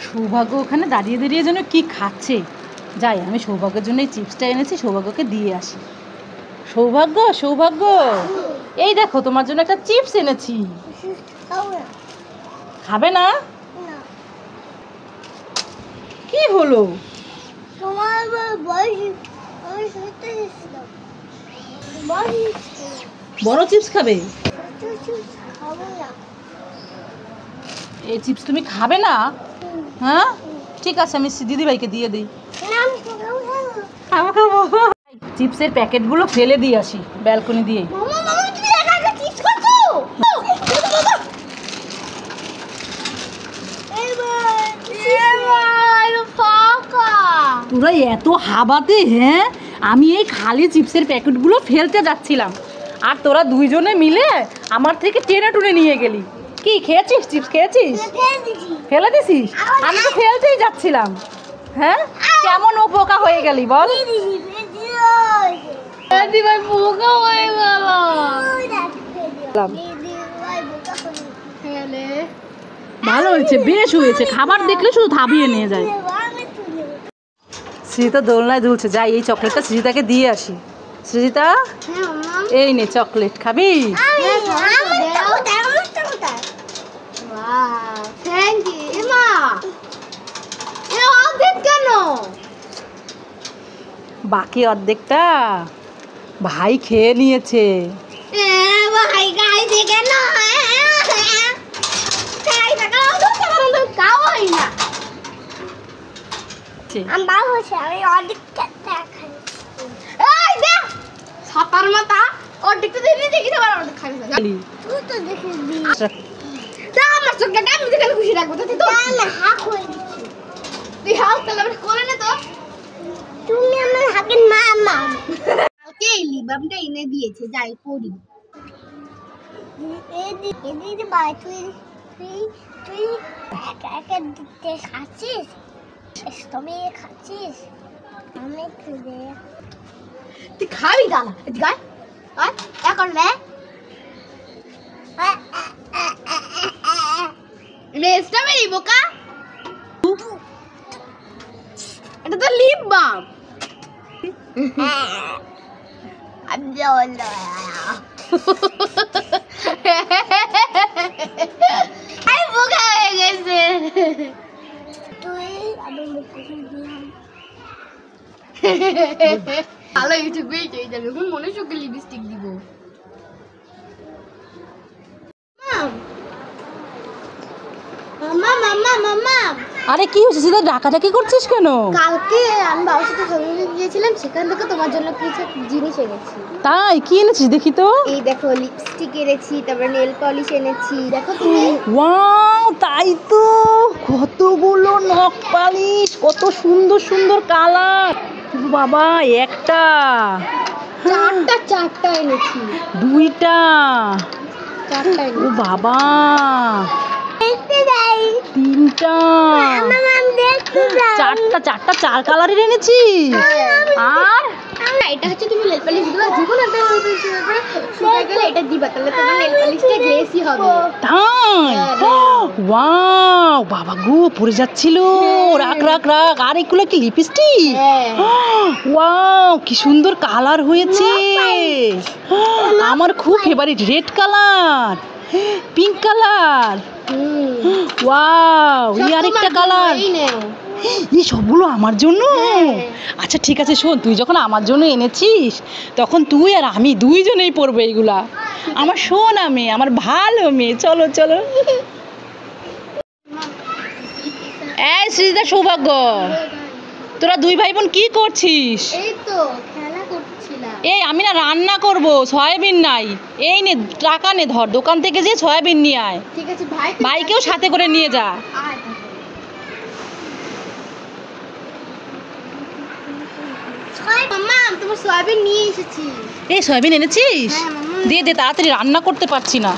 সৌভাগ্য ওখানে দাঁড়িয়ে দাঁড়িয়ে যেন কি খাচ্ছে। যাই, আমি সৌভাগ্যের জন্য এই চিপসটা এনেছি, সৌভাগ্যকে দিয়ে আসি। সৌভাগ্য, সৌভাগ্য, এই দেখো তোমার জন্য একটা চিপস এনেছি। খাবে না? কি হলো? বড় চিপস খাবে? এই চিপস তুমি খাবে না? হ্যাঁ ঠিক আছে, আমি দিদিভাইকে দিয়ে দিই। চিপসের প্যাকেটগুলো ফেলে দিয়ে আসি ব্যালকনি দিয়ে। তোরা এত হাবাতে, হ্যাঁ আমি এই খালি চিপসের প্যাকেটগুলো ফেলতে যাচ্ছিলাম, আর তোরা দুইজনে মিলে আমার থেকে টেনে টুনে নিয়ে গেলি। কি খেয়েছিস? চিপস খেয়েছিস? ফেলে দিছিস? আমি তো ফেলতেই যাচ্ছিলাম। হ্যাঁ কেমন ও বোকা হয়ে গেলি বল। ভালো হয়েছে, বেশ হয়েছে। খাবার দেখলে শুধু থাবিয়ে নিয়ে যায়। সৃজিতা দোলনায় দুলছে, যাই এই চকলেটটা সৃজিতাকে দিয়ে আসি। সৃজিতা এই নে চকলেট, খাবি? বাকি অর্ধেকটা ভাই খেয়ে নিয়েছে। এনে দিয়েছে, যাই পড়ি। খাচ্ছিস? খাচ্ছিস? তুই খাবি? দাঁড়া করলে স্ট্রবেরি বোকা, এটা তো লিপ বাম। বোকা হয়ে গেছে। ভালো ইউটিউবে যাবে, এখন মনে চোখে লিপস্টিক দিব। আরে কি হয়েছে সেটা ডাকাডাকি করছিস কেন? কালকে আমি বাবার সাথে শপিং গিয়েছিলাম, সেখান থেকে তোমার জন্য কিছু জিনিস এনেছি। তাই? কি এনেছিস দেখি তো। এই দেখো, লিপস্টিক এনেছি, তারপরে নেল পলিশ এনেছি। দেখো তুমি। ওয়াও, তাই তো, কতগুলো নখ পালিশ, কত সুন্দর সুন্দর কালার। বাবা, একটা চারটা এনেছি। দুইটা, চারটা ও বাবা, তিনটা, চারটা চার কালারের এনেছি। আর এটা হচ্ছে তুমি নেল পলিশ দিবা, যেকোনো একটা নেল পলিশ করে শুকায় গেলে এটা দিবা, তাহলে তোমার নেল পলিশটা গ্লেসি হবে। তাই? ওয়াও, বাবা গো, পড়ে যাচ্ছিল। রাখ রাখ রাখ। আর এগুলো কি লিপস্টিক? ওয়াও, কি সুন্দর কালার হয়েছে। আমার খুব favourite red colour, pink colour. Wow, এই আরেকটা কালার। এই সবগুলো আমার জন্য? আচ্ছা ঠিক আছে, শোন, তুই যখন আমার জন্য এনেছিস তখন তুই আর আমি দুইজনেই পরবো এইগুলা। আমার শোনা মেয়ে, আমার ভালো মেয়ে। চলো চলো। এই সৃজিতা, সৌভাগ্য, তোরা দুই ভাই বোন কি করছিস? এই তো খেলা করছিলাম। এই আমি না রান্না করব, সয়াবিন নাই। এই নে টাকা নে, ধর দোকান থেকে যে সয়াবিন নিয়ে আয়। ঠিক আছে ভাই, ভাইকেও সাথে করে নিয়ে যা। মাম্মা তোমার সয়াবিন নিয়ে এসেছি। এই সয়াবিন এনেছিস? দে দে, তাড়াতাড়ি রান্না করতে পারছি না।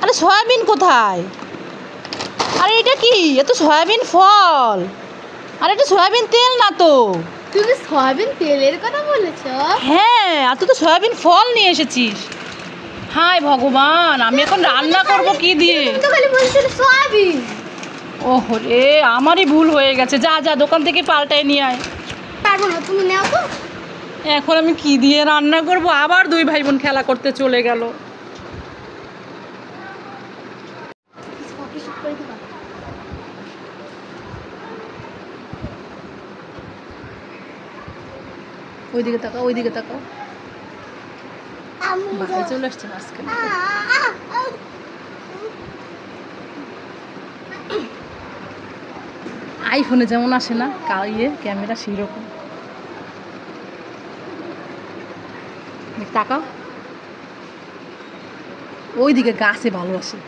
আরে সয়াবিন কোথায়? আরে এটা কি? এ তো সয়াবিন ফল। আর এটা সয়াবিন তেল না তো। তুমি সয়াবিন তেলের কথা বলেছো? হ্যাঁ, আর তুই তো সয়াবিন ফল নিয়ে এসেছিস। হায় ভগবান, আমি এখন রান্না করব কি দিয়ে? তো খালি বলছিলে সয়াবিন। ওহো রে, আমারই ভুল হয়ে গেছে। যা যা দোকান থেকে পাল্টায় নিয়ে আয়। পারবো না, তুমি নাও তো। এখন আমি কি দিয়ে রান্না করব? আবার দুই ভাই বোন খেলা করতে চলে গেল। ওইদিকে তাকাও, ওইদিকে তাকাও। ভাই চলে আসছে মাঝখানে। আইফোনে যেমন আসে না ক্যামেরা, সেই রকম। তাকাও, ওইদিকে গাছে ভালো আসে।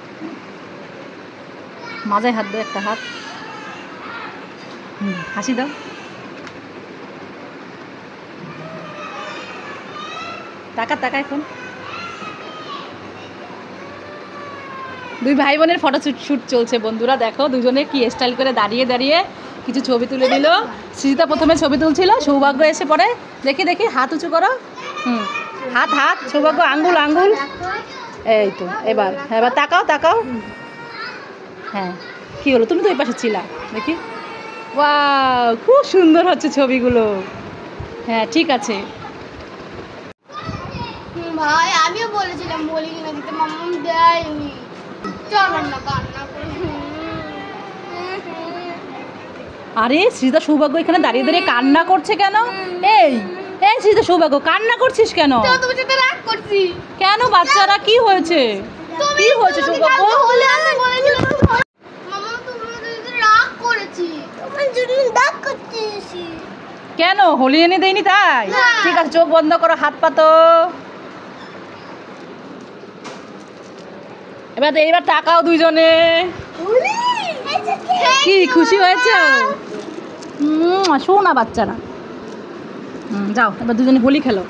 মাজায় হাত দাও, একটা হাত। হাসি দাও। টাকা এখন দুই ভাই বোনের ফটো শুট চলছে বন্ধুরা। দেখো দুজনে কি স্টাইল করে দাঁড়িয়ে দাঁড়িয়ে কিছু ছবি তুলে দিল। সৃজিতা প্রথমে ছবি তুলছিল, সৌভাগ্য এসে পড়ে। দেখি দেখি হাত উঁচু করো। হাত হাত, সৌভাগ্য আঙ্গুল আঙ্গুল। এই তো এবার তাকাও। হ্যাঁ, কি হলো? তুমি তো ওই পাশে ছিলা। দেখি, ওয়াও, খুব সুন্দর হচ্ছে ছবিগুলো। হ্যাঁ ঠিক আছে। ভাই আমিও বলেছিলাম বলি কিনা দিতে, মাম্মা দেয়নি। চল না, কান্না করে। আরে সৃজিতা সৌভাগ্য এখানে দাঁড়িয়ে দাঁড়িয়ে কান্না করছে কেন? এই সৃজিতা সৌভাগ্য, কান্না করছিস কেন? তুমি সাথে রাগ করছি কেন? বাচ্চারা কি হয়েছে? কি হয়েছে সৌভাগ্য? মাম্মা তুমি রাগ করেছি, তোমার জন্য রাগ করতেছি। কেন? হোলি এনে দেয়নি তাই? ঠিক আছে, চোখ বন্ধ করো, হাত পাতো। এবার তাকাও দুইজনে। কি খুশি হয়েছে? শোনা বাচ্চারা। যাও এবার দুজনে হোলি খেলো।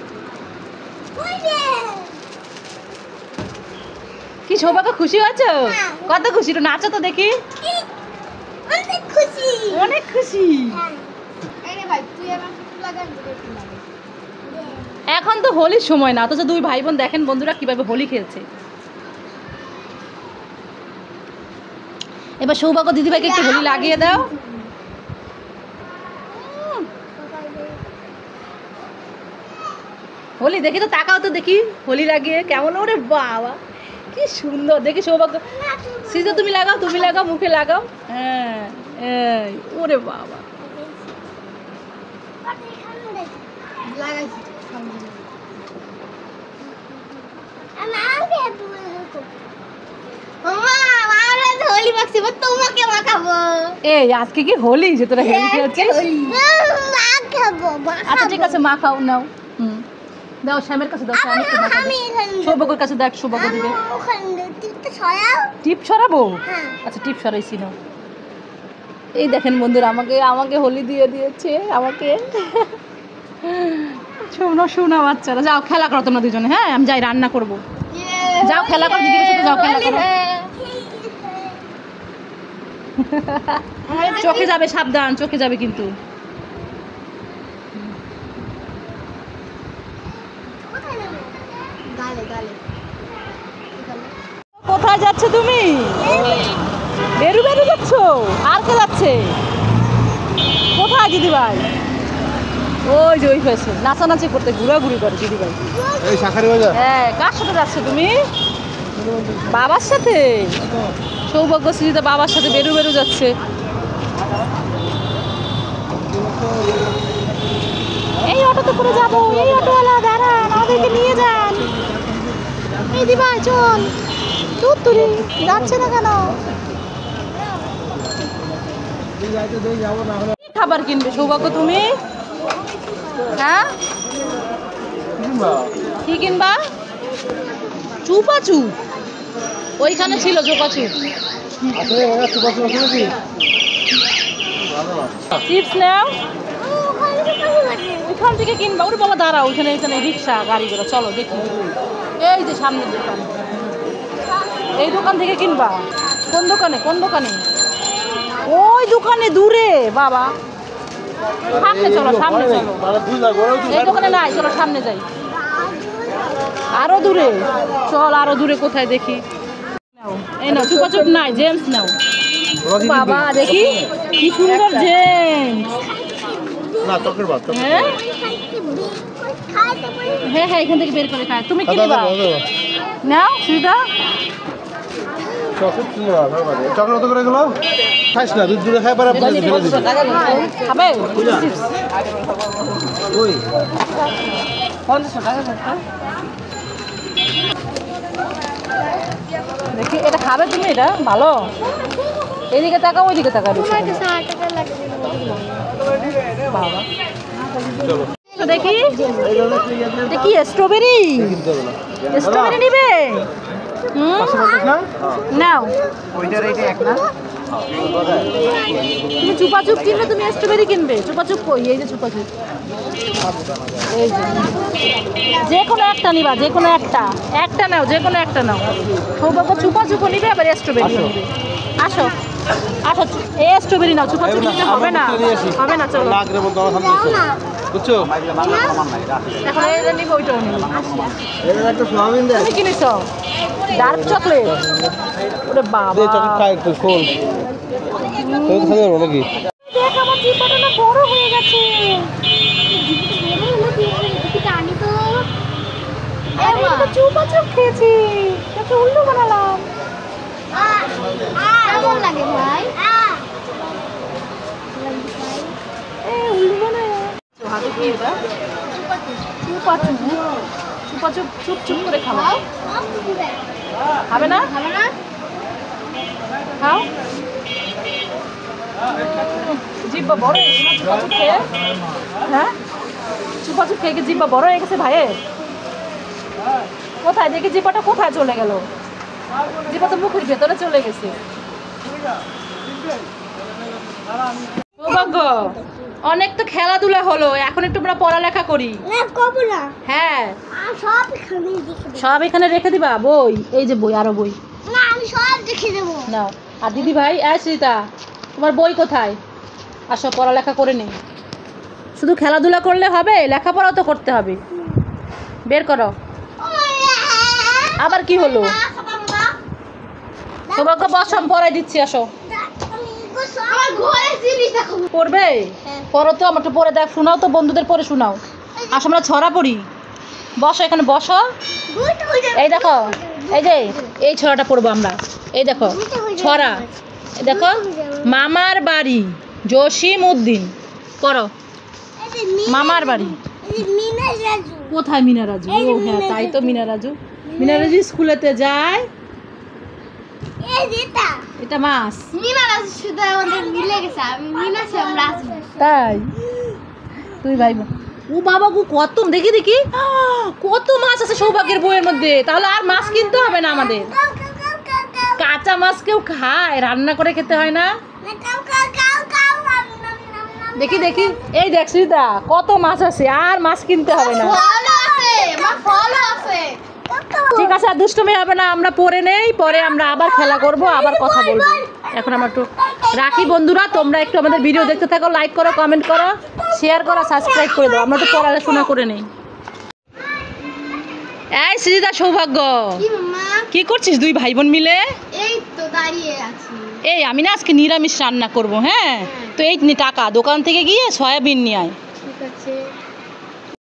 কি সৌভাগ্য, খুশি হয়েছে? কত খুশি? তো নাচো তো দেখি। অনেক খুশি। এখন তো হোলির সময় না, অথচ দুই ভাই বোন দেখেন বন্ধুরা কিভাবে হোলি খেলছে। এবার সৌভাগ্য দিদিভাইকে একটু হোলি লাগিয়ে দাও। হোলি দেখি তো, তাকাও তো দেখি হোলি লাগিয়ে কেমন। ওরে বাবা কি সুন্দর! দেখি সৌভাগ্য, সৃজিতা তুমি লাগাও, মুখে লাগাও। হ্যাঁ, ওরে বাবা। এই আজকে কি হোলি যে তোরা হোলি খেলছিস? আচ্ছা ঠিক আছে, মা খাও, নাও। দাও শ্যামের কাছে দাও, সৌভাগ্যের কাছে দেখ, সৌভাগ্য দিবে। টিপ সরাবো? আচ্ছা টিপ সরাইছি, নাও। এই দেখেন বন্ধুরা, আমাকে হোলি দিয়ে দিয়েছে আমাকে। শোনা বাচ্চারা, যাও খেলা করো তোমরা দুজনে। হ্যাঁ আমি যাই, রান্না করবো। যাও খেলা করো, দিদির সাথে যাও খেলা করো। চোখে যাবে, সাবধান, চোখে যাবে কিন্তু। কোথায় যাচ্ছ তুমি? বেরু যাচ্ছ? আর কে যাচ্ছে? কোথায় দিদিভাই? ওই যে ওই পাশে নাচানাচি করতে ঘোরাঘুরি করে দিদিভাই। হ্যাঁ, কার সাথে যাচ্ছ তুমি? বাবার সাথে? সৌভাগ্য সৃজিতা বাবার সাথে বেরু যাচ্ছে। এই অটোতে করে যাবো। এই অটোওয়ালা দাঁড়ান, আমাদেরকে নিয়ে যান। এই দিভাই চল, তুই যাচ্ছে না কেন? খাবার কিনবে সৌভাগ্য তুমি? হ্যাঁ কি কিনবা? চুপাচুপ ওইখানে ছিল, চুপাচুপ। চিপস নাও, ওইখান থেকে কিনবা। ওরে বাবা দাঁড়াও, ওইখানে রিক্সা গাড়ি করে, চলো দেখি। এই যে সামনের দোকান, এই দোকান থেকে কিনবা। কোন দোকানে? ওই দোকানে দূরে বাবা। সামনে চলো, সামনে চলো। এই দোকানে নাই, চলো সামনে যাই। আরো দূরে চল, আরো দূরে কোথায় দেখি। এই নাও চুপাচুপ নাই, জেমস নাও। বাবা দেখি কি সুন্দর জেন্টস। হ্যাঁ হ্যাঁ হ্যাঁ এখান থেকে বের করে খায়। তুমি কি নেবা? নাও সুদা। চকলেট করে গেল খাইস না, দুধ দূরে খাই পারে ফেলে দিবি। খাবে? ওই 50 টাকা দেখি এটা খাবে তুমি? এটা ভালো। এদিকে তাকাও ওইদিকে তাকাও। বাবা দেখি এটা কি স্ট্রবেরি? স্ট্রবেরি নিবে? নাও তুমি চুপাচুপ কিনবে, তুমি স্ট্রবেরি কিনবে? চুপাচুপ কই? এই যে চুপাচুপ, এই যে কোনো একটা নিবা, যে কোনো একটা নাও, যে কোনো একটা নাও। সৌভাগ্য চুপাচুপও নিবে আবার স্ট্রবেরি নিবে। আসো আসো এই স্ট্রবেরি নাও, চুপাচুপ নিতে হবে না, হবে না। চলো বুঝছো? এখন এটা নিব, ওইটাও নিব। একটা সোয়াবিন দে। তুমি কি নিছো? Dark chocolate. ওরে বাবা চকলেট খাই একটু খোল। তুমি খাবে নাকি? দেখ আমার জিপাটা না বড় হয়ে গেছে। টানি তো আমি তো চুপাচুপ খেয়েছি, এটা উল্টো বানালাম। কেমন লাগে ভাই? উল্টো বানায় হাতে কি এটা? চুপাচুপ চুপাচুপ চুপ চুপ করে খাও। খাবে না? খাবে না? খাও। জিব্বা বড় হয়ে গেছে চুপাচুপ খেয়ে। হ্যাঁ চুপাচুপ খেয়ে কি জিব্বা বড় হয়ে গেছে ভাইয়ের? কোথায় দেখি জিব্বাটা কোথায় চলে গেল? জিব্বা তো মুখের ভেতরে চলে গেছে। সৌভাগ্য অনেক তো খেলাধুলা হলো, এখন একটু আমরা পড়ালেখা করি। না কবো না। হ্যাঁ সব এখানে দেখে দেব। সব এখানে রেখে দিবা বই? এই যে বই, আরো বই না আমি সব দেখে দেব। নাও। আর দিদি ভাই শ্রীতা তোমার বই কোথায়? আসো পড়ালেখা করে নেই। শুধু খেলাধুলা করলে হবে? লেখাপড়াও তো করতে হবে। বের করো। আবার কি হলো? সৌভাগ্য বসম পড়াই দিচ্ছি, আসো। আমার ঘরে জিনিস দেখো। পড়বে? পড়ো তো, আমার তো পড়ে দেখ, শোনাও তো, বন্ধুদের পড়ে শোনাও। আসো আমরা ছড়া পড়ি। বসো এখানে বসো। এই দেখো এই যে এই ছড়াটা পড়বো আমরা। এই দেখো ছড়া, এই দেখো মামার বাড়ি জসিম উদ্দিন। পড়ো। মামার বাড়ি কোথায়? মিনারাজু। ও হ্যাঁ তাই তো, মিনারাজু। মিনারাজু স্কুলেতে যায়। এটা মাছ। মিনারাজ শুধু আমাদের মিলে গেছে, আমি মিনাছে আমরা আছি। তাই তুই ভাই ও বাবা গো কত দেখি দেখি কত মাছ আছে সৌভাগ্যের বইয়ের মধ্যে। তাহলে আর মাছ কিনতে হবে না আমাদের। কাঁচা মাছ কেউ খায়? রান্না করে খেতে হয় না? দেখি দেখি এই দেখ সুদা কত মাছ আছে, আর মাছ কিনতে হবে না। ঠিক আছে আর দুষ্টুমি হবে না, আমরা পড়ে নেই, পরে আমরা আবার খেলা করব, আবার কথা বলবো। এখন আমরা একটু রাখি বন্ধুরা, তোমরা একটু আমাদের ভিডিও দেখতে থাকো, লাইক করো, কমেন্ট করো, শেয়ার করো, সাবস্ক্রাইব করে দাও। আমরা একটু পড়াশোনা করে নেই। এই সৃজিতা সৌভাগ্য কি মামা? কি করছিস দুই ভাই বোন মিলে? এই তো দাঁড়িয়ে আছি। এই আমি না আজকে নিরামিষ রান্না করব। হ্যাঁ তো এই নে টাকা, দোকান থেকে গিয়ে সয়াবিন নিয়ে আয়।